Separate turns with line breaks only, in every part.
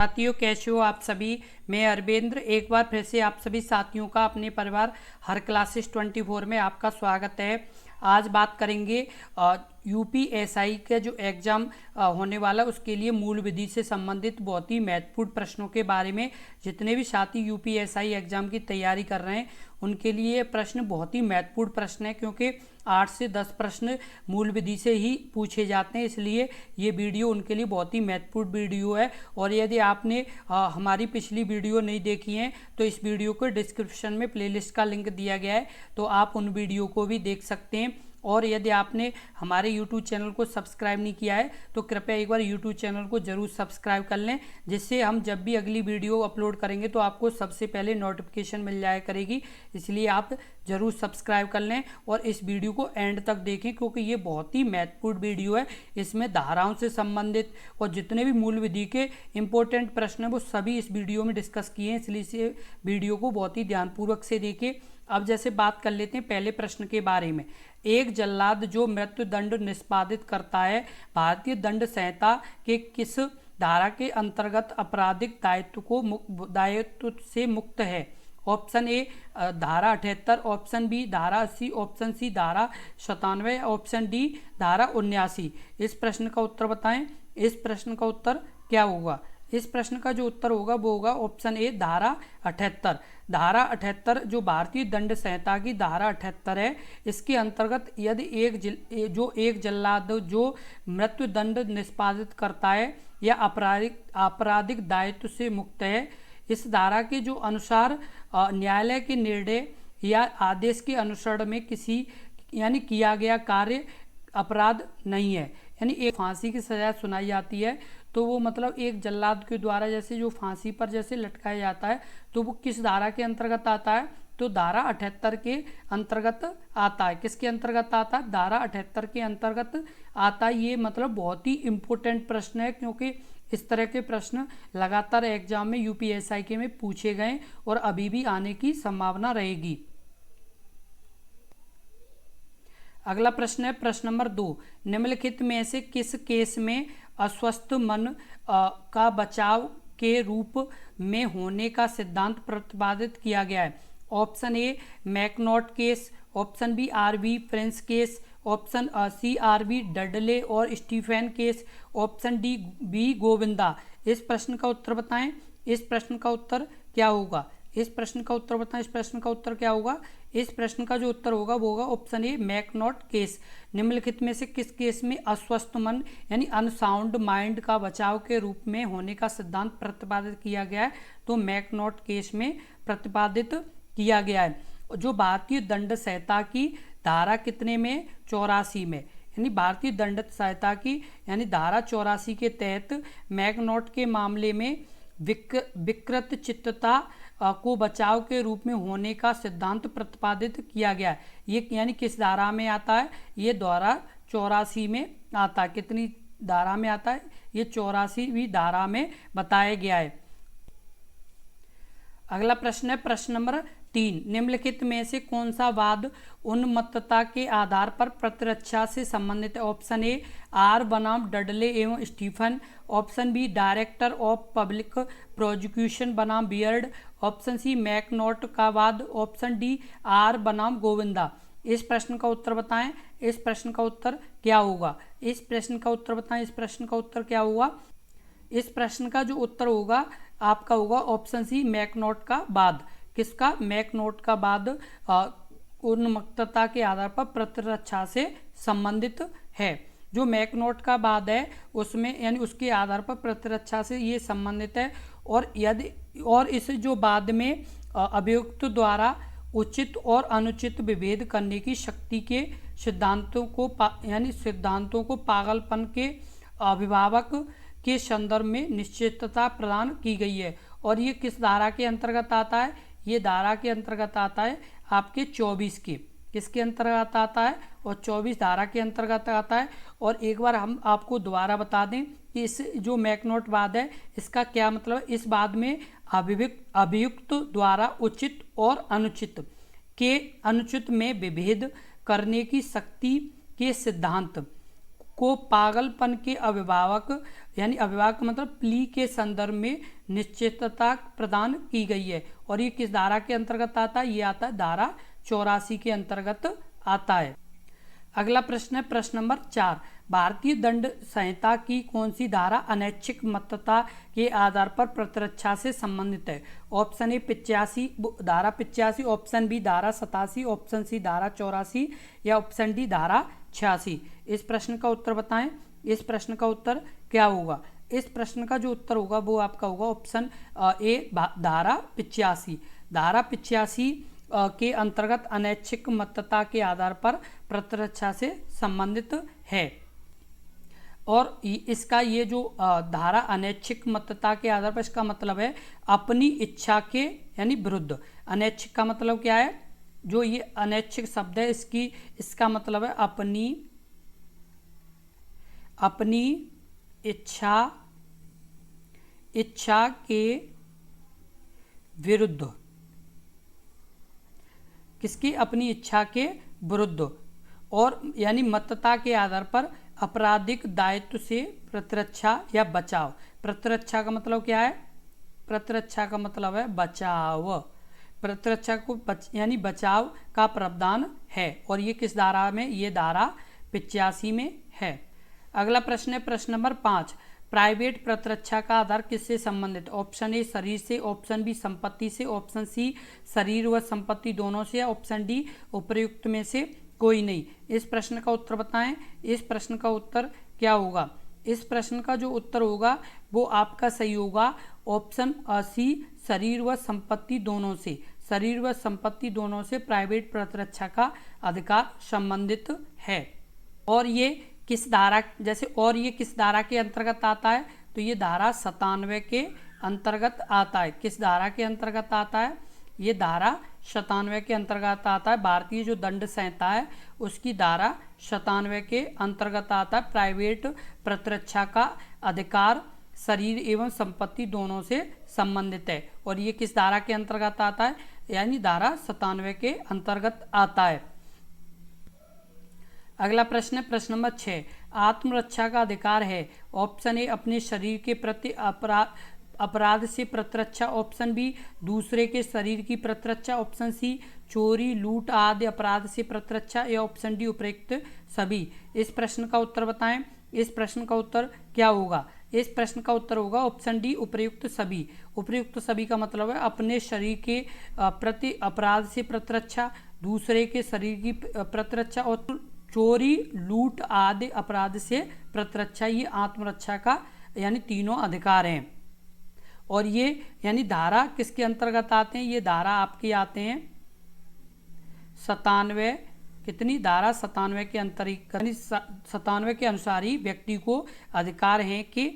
साथियों, कैसे हो आप सभी। मैं अरविंद्र एक बार फिर से आप सभी साथियों का अपने परिवार हर क्लासेस 24 में आपका स्वागत है। आज बात करेंगे यूपीएसआई का जो एग्ज़ाम होने वाला उसके लिए मूल विधि से संबंधित बहुत ही महत्वपूर्ण प्रश्नों के बारे में। जितने भी साथी यूपीएसआई एग्ज़ाम की तैयारी कर रहे हैं उनके लिए ये प्रश्न बहुत ही महत्वपूर्ण प्रश्न है, क्योंकि 8 से 10 प्रश्न मूल विधि से ही पूछे जाते हैं, इसलिए ये वीडियो उनके लिए बहुत ही महत्वपूर्ण वीडियो है। और यदि आपने हमारी पिछली वीडियो नहीं देखी है तो इस वीडियो को डिस्क्रिप्शन में प्लेलिस्ट का लिंक दिया गया है, तो आप उन वीडियो को भी देख सकते हैं। और यदि आपने हमारे YouTube चैनल को सब्सक्राइब नहीं किया है तो कृपया एक बार YouTube चैनल को ज़रूर सब्सक्राइब कर लें, जिससे हम जब भी अगली वीडियो अपलोड करेंगे तो आपको सबसे पहले नोटिफिकेशन मिल जाया करेगी। इसलिए आप ज़रूर सब्सक्राइब कर लें और इस वीडियो को एंड तक देखें, क्योंकि ये बहुत ही महत्वपूर्ण वीडियो है। इसमें धाराओं से संबंधित और जितने भी मूल विधि के इम्पोर्टेंट प्रश्न हैं वो सभी इस वीडियो में डिस्कस किए हैं, इसलिए इस वीडियो को बहुत ही ध्यानपूर्वक से देखें। अब जैसे बात कर लेते हैं पहले प्रश्न के बारे में। एक जल्लाद जो मृत्युदंड निष्पादित करता है भारतीय दंड संहिता के किस धारा के अंतर्गत आपराधिक दायित्व से मुक्त है? ऑप्शन ए धारा 78, ऑप्शन बी धारा 80, ऑप्शन सी धारा 97, ऑप्शन डी धारा 79। इस प्रश्न का उत्तर बताएं। इस प्रश्न का उत्तर क्या होगा? इस प्रश्न का जो उत्तर होगा वो होगा ऑप्शन ए धारा 78। धारा 78 जो भारतीय दंड संहिता की धारा 78 है, इसके अंतर्गत यदि एक जल्लाद जो मृत्युदंड निष्पादित करता है या आपराधिक दायित्व से मुक्त है, इस धारा के जो अनुसार न्यायालय के निर्णय या आदेश के अनुसरण में किसी यानी किया गया कार्य अपराध नहीं है। यानी एक फांसी की सजा सुनाई जाती है तो वो मतलब एक जल्लाद के द्वारा जैसे जो फांसी पर जैसे लटकाया जाता है तो वो किस धारा के अंतर्गत आता है? तो धारा 78 के अंतर्गत आता है। किसके अंतर्गत आता है? धारा 78 के अंतर्गत आता है। ये मतलब बहुत ही इम्पोर्टेंट प्रश्न है, क्योंकि इस तरह के प्रश्न लगातार एग्जाम में यूपीएसआई के में पूछे गए और अभी भी आने की संभावना रहेगी। अगला प्रश्न है प्रश्न नंबर 2। निम्नलिखित में से किस केस में अस्वस्थ मन का बचाव के रूप में होने का सिद्धांत प्रतिपादित किया गया है? Option A McNaught case, option B R v French case, option C R v Dudley और Stephen case, option D B Govinda. इस प्रश्न का उत्तर बताएं। इस प्रश्न का उत्तर क्या होगा? इस प्रश्न का उत्तर बताएं। इस प्रश्न का उत्तर क्या होगा? इस प्रश्न का जो उत्तर होगा वो होगा ऑप्शन ए मैकनॉट केस। निम्नलिखित में से किस केस में अस्वस्थ मन यानी अनसाउंड माइंड का बचाव के रूप में होने का सिद्धांत प्रतिपादित किया गया है? तो मैकनॉट केस में प्रतिपादित किया गया है। जो भारतीय दंड संहिता की धारा कितने में? 84 में। यानी भारतीय दंड संहिता की यानी धारा 84 के तहत मैकनॉट के मामले में विकृत चित्तता को बचाव के रूप में होने का सिद्धांत प्रतिपादित किया गया है। ये यानी किस धारा में आता है? ये धारा 84 में आता है। कितनी धारा में आता है? ये 84वीं धारा में बताया गया है। अगला प्रश्न है प्रश्न नंबर 3। निम्नलिखित में से कौन सा वाद उन्मत्तता के आधार पर प्रतिरक्षा से संबंधित है? ऑप्शन ए आर बनाम डडले एवं Stephens, option B Director of Public Prosecution बनाम बियर्ड, ऑप्शन सी मैकनॉट का वाद, ऑप्शन डी आर बनाम गोविंदा। इस प्रश्न का उत्तर बताएं। इस प्रश्न का उत्तर क्या होगा? इस प्रश्न का उत्तर बताएं। इस प्रश्न का उत्तर क्या होगा? इस प्रश्न का जो उत्तर होगा आपका होगा ऑप्शन सी मैकनॉट का वाद। किसका? मैकनॉट का वाद उन्मत्तता के आधार पर प्रतिरक्षा से संबंधित है। जो मैकनॉट का वाद है उसमें यानी उसके आधार पर प्रतिरक्षा से ये संबंधित है। और इस जो वाद में अभियुक्त द्वारा उचित और अनुचित विभेद करने की शक्ति के सिद्धांतों को पागलपन के अभिभावक के संदर्भ में निश्चितता प्रदान की गई है। और ये किस धारा के अंतर्गत आता है? ये धारा के अंतर्गत आता है आपके 24 के। किसके अंतर्गत आता है? और 24 धारा के अंतर्गत आता है। और एक बार हम आपको दोबारा बता दें कि इस जो मैकनॉट वाद है इसका क्या मतलब? इस वाद में अभियुक्त द्वारा उचित और अनुचित में विभेद करने की शक्ति के सिद्धांत को पागलपन के अभिभावक यानी अभिभावक का मतलब प्ली के संदर्भ में निश्चितता प्रदान की गई है। और ये किस धारा के अंतर्गत आता है? ये आता है धारा 84 के अंतर्गत आता है। अगला प्रश्न है प्रश्न नंबर 4, भारतीय दंड संहिता की कौन सी धारा अनैच्छिक मतता के आधार पर प्रतिरक्षा से संबंधित है? ऑप्शन ए 85 धारा 85, ऑप्शन बी धारा 87, ऑप्शन सी धारा 84 या ऑप्शन डी धारा 86। इस प्रश्न का उत्तर बताएं। इस प्रश्न का उत्तर क्या होगा? इस प्रश्न का जो उत्तर होगा वो आपका होगा ऑप्शन ए धारा 85। धारा 85 के अंतर्गत अनैच्छिक मतता के आधार पर प्रतिरक्षा से संबंधित है। और इसका ये जो धारा अनैच्छिक मतता के आधार पर, इसका मतलब है अपनी इच्छा के यानी विरुद्ध। अनैच्छिक का मतलब क्या है? जो ये अनैच्छिक शब्द है इसका मतलब है अपनी इच्छा के विरुद्ध। किसकी? अपनी इच्छा के विरुद्ध। और यानी मतता के आधार पर आपराधिक दायित्व से प्रतिरक्षा या बचाव। प्रतिरक्षा का मतलब क्या है? प्रतिरक्षा का मतलब है बचाव। प्रतिरक्षा को यानी बचाव का प्रावधान है। और ये किस धारा में? ये धारा 85 में है। अगला प्रश्न है प्रश्न नंबर 5, प्राइवेट प्रतिरक्षा का आधार किससे संबंधित? ऑप्शन ए शरीर से, ऑप्शन बी संपत्ति से, ऑप्शन सी शरीर व संपत्ति दोनों से, ऑप्शन डी उपर्युक्त में से कोई नहीं। इस प्रश्न का उत्तर बताएं। इस प्रश्न का उत्तर क्या होगा? इस प्रश्न का जो उत्तर होगा वो आपका सही होगा ऑप्शन सी शरीर व संपत्ति दोनों से। शरीर व संपत्ति दोनों से प्राइवेट प्रतिरक्षा का अधिकार संबंधित है। और ये किस धारा किस धारा के अंतर्गत आता है? तो ये धारा 97 के अंतर्गत आता है। किस धारा के अंतर्गत आता है? ये धारा 97 के अंतर्गत आता है। भारतीय जो दंड संहिता है उसकी धारा 97 के अंतर्गत आता है। प्राइवेट प्रतिरक्षा का अधिकार शरीर एवं संपत्ति दोनों से संबंधित है। और ये किस धारा के अंतर्गत आता है? यानी धारा 97 के अंतर्गत आता है। अगला प्रश्न है प्रश्न नंबर 6, आत्मरक्षा का अधिकार है। ऑप्शन ए अपने शरीर के प्रति अपराध से प्रतिरक्षा, ऑप्शन बी दूसरे के शरीर की प्रतिरक्षा, ऑप्शन सी चोरी लूट आदि अपराध से प्रतिरक्षा या ऑप्शन डी उपयुक्त सभी। इस प्रश्न का उत्तर बताएं। इस प्रश्न का उत्तर क्या होगा? इस प्रश्न का उत्तर होगा ऑप्शन डी उपयुक्त सभी। उपयुक्त सभी का मतलब है अपने शरीर के प्रति अपराध से प्रतिरक्षा, दूसरे के शरीर की प्रतिरक्षा और चोरी लूट आदि अपराध से प्रतिरक्षा। ये आत्मरक्षा का यानी तीनों अधिकार हैं। और ये यानी धारा किसके अंतर्गत आते हैं? ये धारा आपके आते हैं 97 कितनी? धारा 97 के अंतर्गत, यानी 97 के अनुसार ही व्यक्ति को अधिकार है कि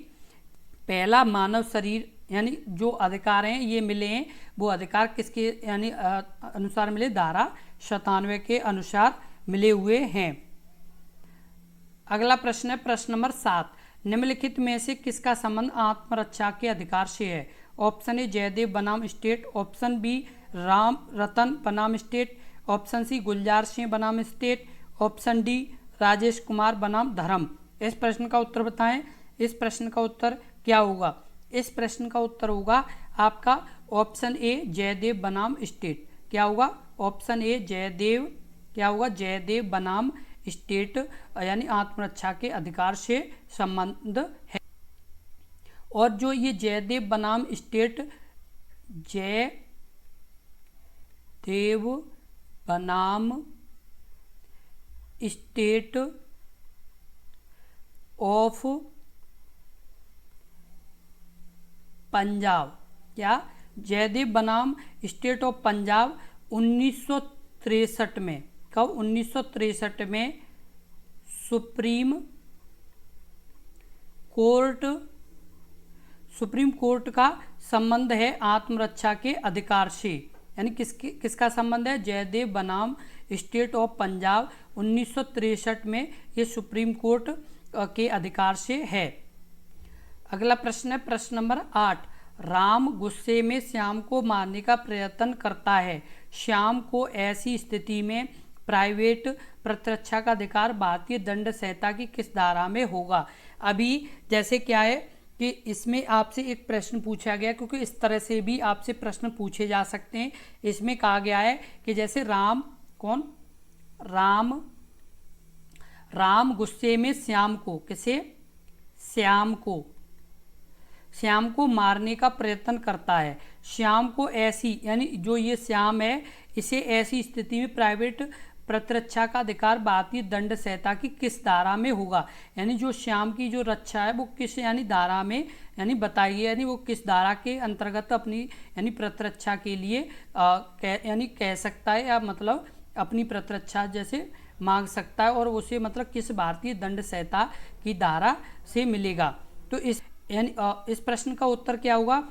पहला मानव शरीर यानी जो अधिकार हैं ये मिले हैं, वो अधिकार किसके यानी अनुसार मिले? धारा 97 के अनुसार मिले हुए हैं। अगला प्रश्न है प्रश्न नंबर 7, निम्नलिखित में से किसका संबंध आत्मरक्षा के अधिकार से है? ऑप्शन ए जयदेव बनाम स्टेट, ऑप्शन बी राम रतन बनाम स्टेट, ऑप्शन सी गुलजार सिंह बनाम state, option D Rajesh Kumar बनाम धर्म। इस प्रश्न का उत्तर बताएं। इस प्रश्न का उत्तर क्या होगा? इस प्रश्न का उत्तर होगा आपका ऑप्शन ए जयदेव बनाम स्टेट। क्या होगा? ऑप्शन ए जयदेव क्या होगा? जयदेव बनाम स्टेट यानी आत्मरक्षा के अधिकार से संबंध है। और जो ये जयदेव बनाम स्टेट, जयदेव बनाम स्टेट ऑफ पंजाब, क्या जयदेव बनाम स्टेट ऑफ पंजाब 1963 में, कब? 1963 में सुप्रीम कोर्ट का संबंध है आत्मरक्षा के अधिकार से। यानी किसका संबंध है? जयदेव बनाम स्टेट ऑफ पंजाब 1963 में ये सुप्रीम कोर्ट के अधिकार से है। अगला प्रश्न है प्रश्न नंबर 8, राम गुस्से में श्याम को मारने का प्रयत्न करता है। श्याम को ऐसी स्थिति में प्राइवेट प्रतिरक्षा का अधिकार भारतीय दंड संहिता की किस धारा में होगा। अभी जैसे क्या है कि इसमें आपसे एक प्रश्न पूछा गया, क्योंकि इस तरह से भी आपसे प्रश्न पूछे जा सकते हैं। इसमें कहा गया है कि जैसे राम गुस्से में श्याम को मारने का प्रयत्न करता है। श्याम को ऐसी, यानी जो ये श्याम है, इसे ऐसी स्थिति में प्राइवेट प्रतिरक्षा का अधिकार भारतीय दंड संहिता की किस धारा में होगा। यानी जो श्याम की जो रक्षा है वो किस यानी धारा में यानी बताइए, यानी वो किस धारा के अंतर्गत अपनी यानी प्रतिरक्षा के लिए यानी कह सकता है, या मतलब अपनी प्रतिरक्षा जैसे मांग सकता है, और उसे मतलब किस भारतीय दंड संहिता की धारा से मिलेगा। तो इस प्रश्न का उत्तर क्या होगा।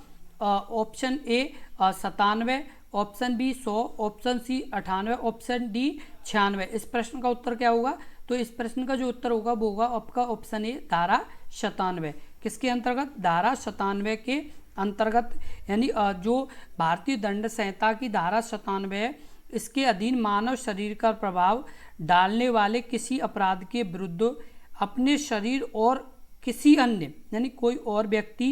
Option A 97, option B 100, option C 98, option D 96। इस प्रश्न का उत्तर क्या होगा। तो इस प्रश्न का जो उत्तर होगा वो होगा आपका ऑप्शन ए धारा 97। किसके अंतर्गत, धारा 97 के अंतर्गत, यानी जो भारतीय दंड संहिता की धारा 97 है, इसके अधीन मानव शरीर का प्रभाव डालने वाले किसी अपराध के विरुद्ध अपने शरीर और किसी अन्य यानी कोई और व्यक्ति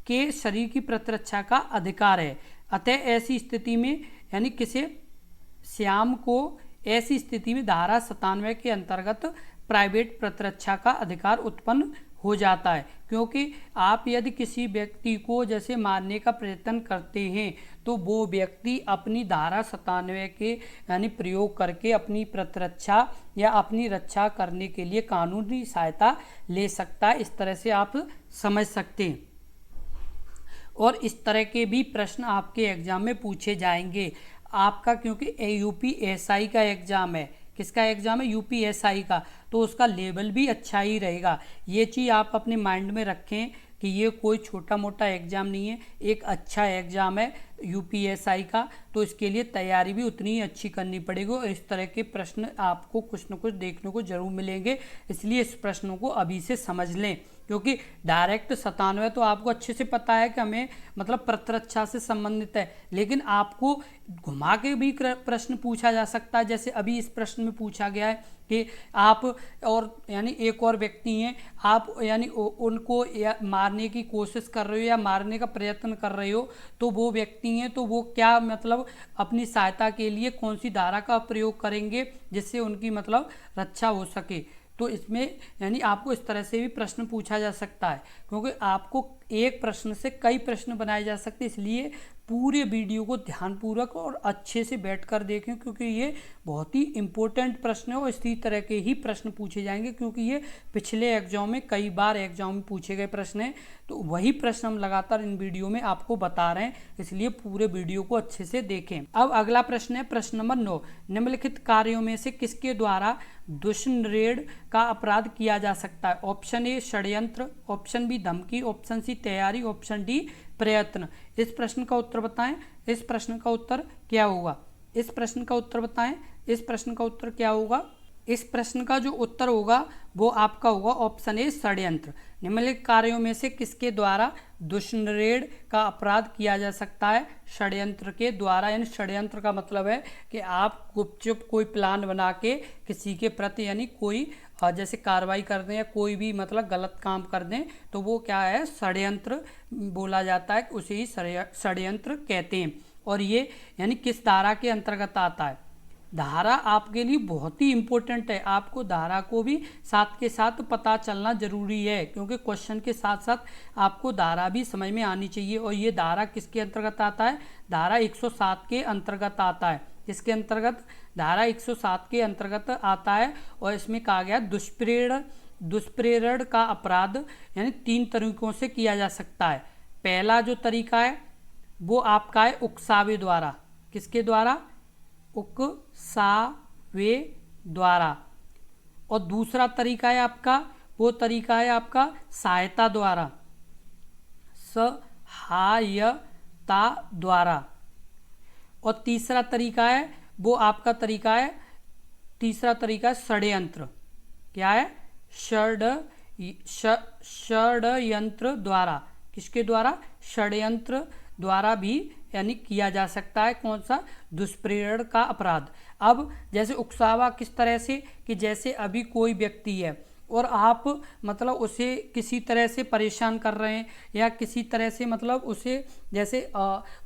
के शरीर की प्रतिरक्षा का अधिकार है। अतः ऐसी स्थिति में यानी किसे, श्याम को ऐसी स्थिति में धारा 97 के अंतर्गत प्राइवेट प्रतिरक्षा का अधिकार उत्पन्न हो जाता है। क्योंकि आप यदि किसी व्यक्ति को जैसे मारने का प्रयत्न करते हैं तो वो व्यक्ति अपनी धारा 97 के यानी प्रयोग करके अपनी प्रतिरक्षा या अपनी रक्षा करने के लिए कानूनी सहायता ले सकता है। इस तरह से आप समझ सकते हैं, और इस तरह के भी प्रश्न आपके एग्जाम में पूछे जाएंगे आपका, क्योंकि यूपीएसआई का एग्जाम है। किसका एग्जाम है, यूपीएसआई का, तो उसका लेवल भी अच्छा ही रहेगा। ये चीज़ आप अपने माइंड में रखें कि ये कोई छोटा मोटा एग्ज़ाम नहीं है, एक अच्छा एग्ज़ाम है यूपीएसआई का, तो इसके लिए तैयारी भी उतनी ही अच्छी करनी पड़ेगी, और इस तरह के प्रश्न आपको कुछ न कुछ देखने को जरूर मिलेंगे। इसलिए इस प्रश्नों को अभी से समझ लें, क्योंकि डायरेक्ट 97 तो आपको अच्छे से पता है कि हमें मतलब प्रतिरक्षा से संबंधित है, लेकिन आपको घुमा के भी प्रश्न पूछा जा सकता है। जैसे अभी इस प्रश्न में पूछा गया है कि आप और यानी एक और व्यक्ति हैं, आप यानी उनको मारने की कोशिश कर रहे हो या मारने का प्रयत्न कर रहे हो, तो वो व्यक्ति हैं, तो वो क्या मतलब अपनी सहायता के लिए कौन सी धारा का प्रयोग करेंगे जिससे उनकी मतलब रक्षा हो सके। तो इसमें यानी आपको इस तरह से भी प्रश्न पूछा जा सकता है, क्योंकि आपको एक प्रश्न से कई प्रश्न बनाए जा सकते हैं। इसलिए पूरे वीडियो को ध्यानपूर्वक और अच्छे से बैठकर देखें, क्योंकि ये बहुत ही इम्पोर्टेंट प्रश्न है और इसी तरह के ही प्रश्न पूछे जाएंगे, क्योंकि ये पिछले एग्जाम में कई बार एग्जाम में पूछे गए प्रश्न हैं। तो वही प्रश्न हम लगातार इन वीडियो में आपको बता रहे हैं, इसलिए पूरे वीडियो को अच्छे से देखें। अब अगला प्रश्न है प्रश्न नंबर 9। निम्नलिखित कार्यों में से किसके द्वारा दुष्णरेड़ का अपराध किया जा सकता है। ऑप्शन ए षड्यंत्र, ऑप्शन बी धमकी, ऑप्शन सी तैयारी, ऑप्शन डी प्रयत्न। इस प्रश्न का उत्तर बताएं। इस प्रश्न का उत्तर क्या होगा। इस प्रश्न का उत्तर बताएं। इस प्रश्न का उत्तर क्या होगा। इस प्रश्न का जो उत्तर होगा वो आपका होगा ऑप्शन ए षड्यंत्र। निम्नलिखित कार्यों में से किसके द्वारा दुष्णरेड़ का अपराध किया जा सकता है। षड्यंत्र के द्वारा, यानी षड्यंत्र का मतलब है कि आप गुपचुप कोई प्लान बना के किसी के प्रति यानी कोई जैसे कार्रवाई कर दें या कोई भी मतलब गलत काम कर दें, तो वो क्या है, षड्यंत्र बोला जाता है, उसे ही षड्यंत्र कहते हैं। और ये यानी किस धारा के अंतर्गत आता है। धारा आपके लिए बहुत ही इम्पोर्टेंट है, आपको धारा को भी साथ के साथ पता चलना जरूरी है, क्योंकि क्वेश्चन के साथ साथ आपको धारा भी समझ में आनी चाहिए। और ये धारा किसके अंतर्गत आता है, धारा 107 के अंतर्गत आता है। किसके अंतर्गत, धारा 107 के अंतर्गत आता है। और इसमें कहा गया दुष्प्रेरण का अपराध यानी 3 तरीकों से किया जा सकता है। पहला जो तरीका है वो आपका है उकसावे द्वारा। किसके द्वारा, उकसावे द्वारा। और दूसरा तरीका है आपका, वो तरीका है आपका सहायता द्वारा, सहायता द्वारा। और तीसरा तरीका है वो आपका तरीका है, तीसरा तरीका षड्यंत्र। क्या है, षड्यंत्र द्वारा। किसके द्वारा? षड्यंत्र द्वारा भी यानी किया जा सकता है। कौन सा? दुष्प्रेरण का अपराध। अब जैसे उकसावा किस तरह से कि जैसे अभी कोई व्यक्ति है और आप मतलब उसे किसी तरह से परेशान कर रहे हैं या किसी तरह से मतलब उसे जैसे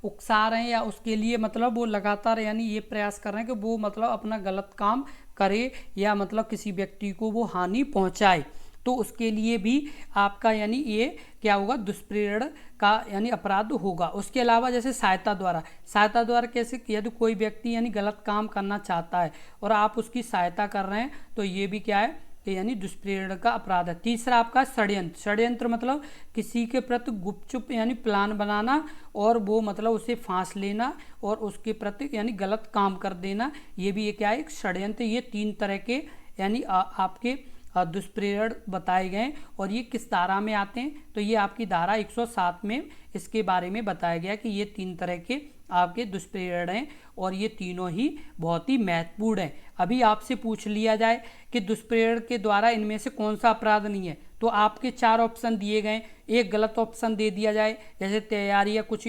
उकसा रहे हैं या उसके लिए मतलब वो लगातार यानी ये प्रयास कर रहे हैं कि वो मतलब अपना गलत काम करे या मतलब किसी व्यक्ति को वो हानि पहुंचाए, तो उसके लिए भी आपका यानी ये क्या होगा? दुष्प्रेरण का यानी अपराध होगा। उसके अलावा जैसे सहायता द्वारा कैसे? यदि कोई व्यक्ति यानी गलत काम करना चाहता है और आप उसकी सहायता कर रहे हैं तो ये भी क्या है कि यानी दुष्प्रेरण का अपराध है। तीसरा आपका षड्यंत्र मतलब किसी के प्रति गुपचुप यानी प्लान बनाना और वो मतलब उसे फांस लेना और उसके प्रति यानी गलत काम कर देना, ये भी ये क्या है? एक षड्यंत्र। ये 3 तरह के यानी आपके दुष्प्रेरण बताए गए और ये किस धारा में आते हैं? तो ये आपकी धारा 107 में इसके बारे में बताया गया कि ये 3 तरह के आपके दुष्प्रेरण हैं और ये तीनों ही बहुत ही महत्वपूर्ण हैं। अभी आपसे पूछ लिया जाए कि दुष्प्रेरण के द्वारा इनमें से कौन सा अपराध नहीं है, तो आपके 4 ऑप्शन दिए गए, एक गलत ऑप्शन दे दिया जाए जैसे तैयारी या कुछ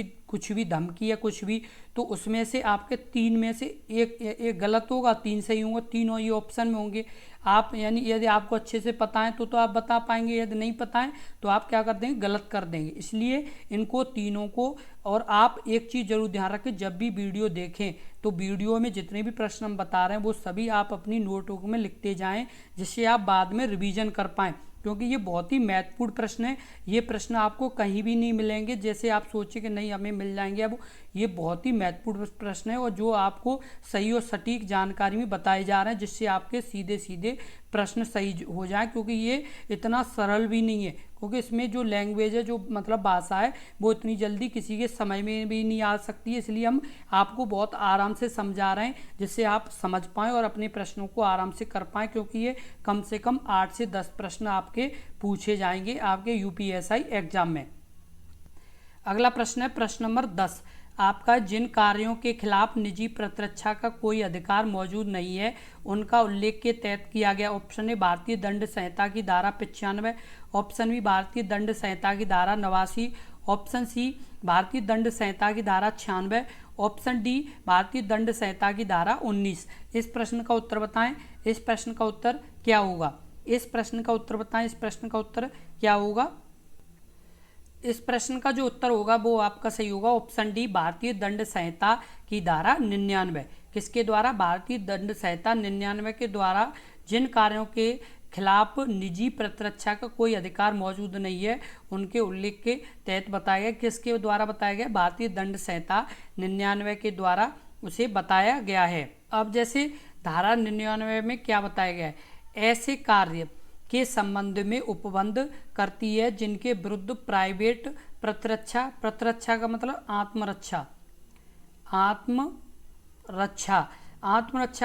भी धमकी या कुछ भी, तो उसमें से आपके 3 में से एक गलत होगा, 3 सही होंगे, तीनों ही ऑप्शन में होंगे। आप यानी यदि आपको अच्छे से पता है तो आप बता पाएंगे, यदि नहीं पता है तो आप क्या कर देंगे? गलत कर देंगे। इसलिए इनको तीनों को, और आप एक चीज़ जरूर ध्यान रखें, जब भी वीडियो देखें तो वीडियो में जितने भी प्रश्न हम बता रहे हैं वो सभी आप अपनी नोटबुक में लिखते जाएं, जिससे आप बाद में रिवीजन कर पाएँ, क्योंकि ये बहुत ही महत्वपूर्ण प्रश्न है। ये प्रश्न आपको कहीं भी नहीं मिलेंगे, जैसे आप सोचिए कि नहीं हमें मिल जाएंगे। अब ये बहुत ही महत्वपूर्ण प्रश्न है और जो आपको सही और सटीक जानकारी में बताए जा रहे हैं, जिससे आपके सीधे सीधे प्रश्न सही हो जाए, क्योंकि ये इतना सरल भी नहीं है, क्योंकि इसमें जो लैंग्वेज है, जो मतलब भाषा है, वो इतनी जल्दी किसी के समझ में भी नहीं आ सकती है। इसलिए हम आपको बहुत आराम से समझा रहे हैं, जिससे आप समझ पाएँ और अपने प्रश्नों को आराम से कर पाएँ, क्योंकि ये कम से कम 8 से 10 प्रश्न आपके पूछे जाएंगे आपके UPSI एग्जाम में। अगला प्रश्न है प्रश्न नंबर 10 आपका, जिन कार्यों के खिलाफ निजी प्रतिरक्षा का कोई अधिकार मौजूद नहीं है उनका उल्लेख के तहत किया गया। ऑप्शन ए भारतीय दंड संहिता की धारा 95, ऑप्शन बी भारतीय दंड संहिता की धारा 89, ऑप्शन सी भारतीय दंड संहिता की धारा 96, ऑप्शन डी भारतीय दंड संहिता की धारा 19। इस प्रश्न का उत्तर बताएं। इस प्रश्न का उत्तर क्या होगा? इस प्रश्न का उत्तर बताएं। इस प्रश्न का उत्तर क्या होगा? इस प्रश्न का जो उत्तर होगा वो आपका सही होगा ऑप्शन डी भारतीय दंड संहिता की धारा 99। किसके द्वारा? भारतीय दंड संहिता 99 के द्वारा जिन कार्यों के खिलाफ निजी प्रतिरक्षा का कोई अधिकार मौजूद नहीं है उनके उल्लेख के तहत बताया गया। किसके द्वारा बताया गया? भारतीय दंड संहिता 99 के द्वारा उसे बताया गया है। अब जैसे धारा 99 में क्या बताया गया है? ऐसे कार्य के संबंध में उपबंध करती है जिनके विरुद्ध प्राइवेट प्रतिरक्षा का मतलब आत्मरक्षा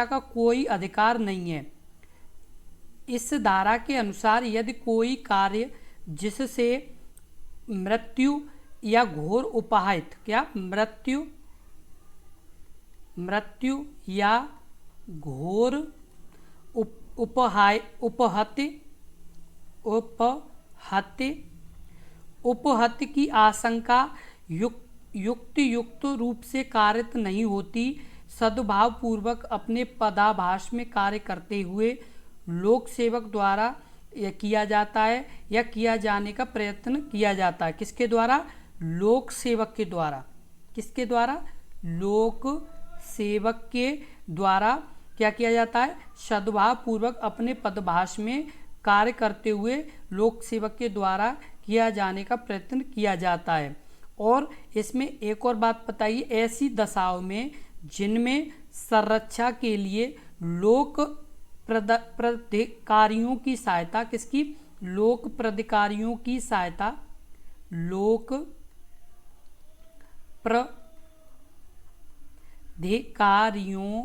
का कोई अधिकार नहीं है। इस धारा के अनुसार यदि कोई कार्य जिससे मृत्यु या घोर उपाहित मृत्यु या घोर उपहत्य की आशंका युक्त रूप से कारित नहीं होती, सद्भाव पूर्वक अपने पदाभास में कार्य करते हुए लोक सेवक द्वारा किया जाता है या किया जाने का प्रयत्न किया जाता है। किसके द्वारा? लोक सेवक के द्वारा। किसके द्वारा? लोक सेवक के द्वारा क्या किया जाता है? सद्भाव पूर्वक अपने पदभास में कार्य करते हुए लोक सेवक के द्वारा किया जाने का प्रयत्न किया जाता है। और इसमें एक और बात बताइए, ऐसी दशाओं में जिनमें संरक्षा के लिए लोक प्राधिकारियों की सहायता, किसकी? लोक प्राधिकारियों की सहायता, लोक प्राधिकारियों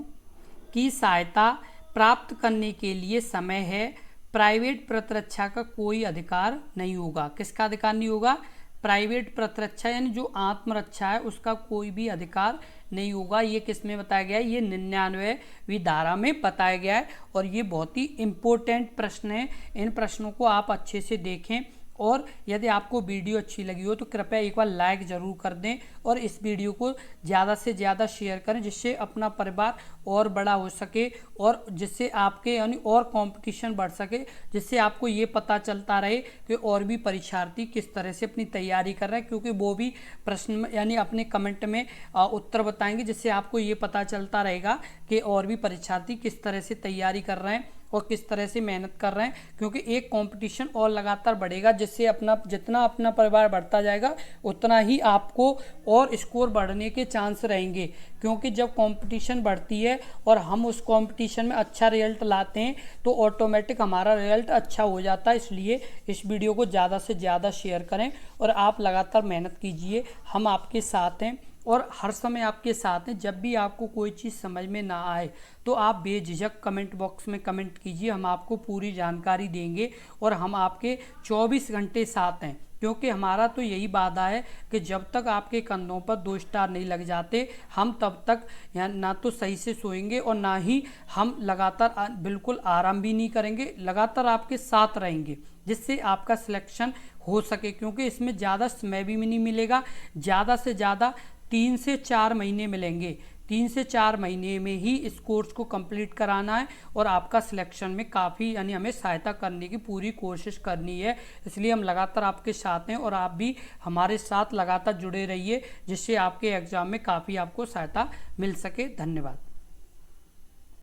की सहायता प्राप्त करने के लिए समय है, प्राइवेट प्रतिरक्षा का कोई अधिकार नहीं होगा। किसका अधिकार नहीं होगा? प्राइवेट प्रतिरक्षा यानी जो आत्मरक्षा है उसका कोई भी अधिकार नहीं होगा। ये किस में बताया गया है? ये 99वीं धारा में बताया गया है और ये बहुत ही इम्पोर्टेंट प्रश्न है। इन प्रश्नों को आप अच्छे से देखें और यदि आपको वीडियो अच्छी लगी हो तो कृपया एक बार लाइक ज़रूर कर दें और इस वीडियो को ज़्यादा से ज़्यादा शेयर करें, जिससे अपना परिवार और बड़ा हो सके और जिससे आपके यानी और कंपटीशन बढ़ सके, जिससे आपको ये पता चलता रहे कि और भी परीक्षार्थी किस तरह से अपनी तैयारी कर रहे हैं, क्योंकि वो भी प्रश्न यानी अपने कमेंट में उत्तर बताएंगे, जिससे आपको ये पता चलता रहेगा कि और भी परीक्षार्थी किस तरह से तैयारी कर रहे हैं और किस तरह से मेहनत कर रहे हैं। क्योंकि एक कंपटीशन और लगातार बढ़ेगा, जिससे जितना अपना परिवार बढ़ता जाएगा उतना ही आपको और स्कोर बढ़ने के चांस रहेंगे। क्योंकि जब कंपटीशन बढ़ती है और हम उस कंपटीशन में अच्छा रिजल्ट लाते हैं तो ऑटोमेटिक हमारा रिजल्ट अच्छा हो जाता है। इसलिए इस वीडियो को ज़्यादा से ज़्यादा शेयर करें और आप लगातार मेहनत कीजिए, हम आपके साथ हैं और हर समय आपके साथ हैं। जब भी आपको कोई चीज़ समझ में ना आए तो आप बेझिझक कमेंट बॉक्स में कमेंट कीजिए, हम आपको पूरी जानकारी देंगे और हम आपके 24 घंटे साथ हैं। क्योंकि हमारा तो यही वादा है कि जब तक आपके कंधों पर 2 स्टार नहीं लग जाते हम तब तक ना तो सही से सोएंगे और ना ही हम लगातार बिल्कुल आराम भी नहीं करेंगे, लगातार आपके साथ रहेंगे, जिससे आपका सिलेक्शन हो सके। क्योंकि इसमें ज़्यादा समय भी नहीं मिलेगा, ज़्यादा से ज़्यादा 3 से 4 महीने मिलेंगे। 3 से 4 महीने में ही इस कोर्स को कंप्लीट कराना है और आपका सिलेक्शन में काफ़ी यानी हमें सहायता करने की पूरी कोशिश करनी है। इसलिए हम लगातार आपके साथ हैं और आप भी हमारे साथ लगातार जुड़े रहिए, जिससे आपके एग्ज़ाम में काफ़ी आपको सहायता मिल सके। धन्यवाद।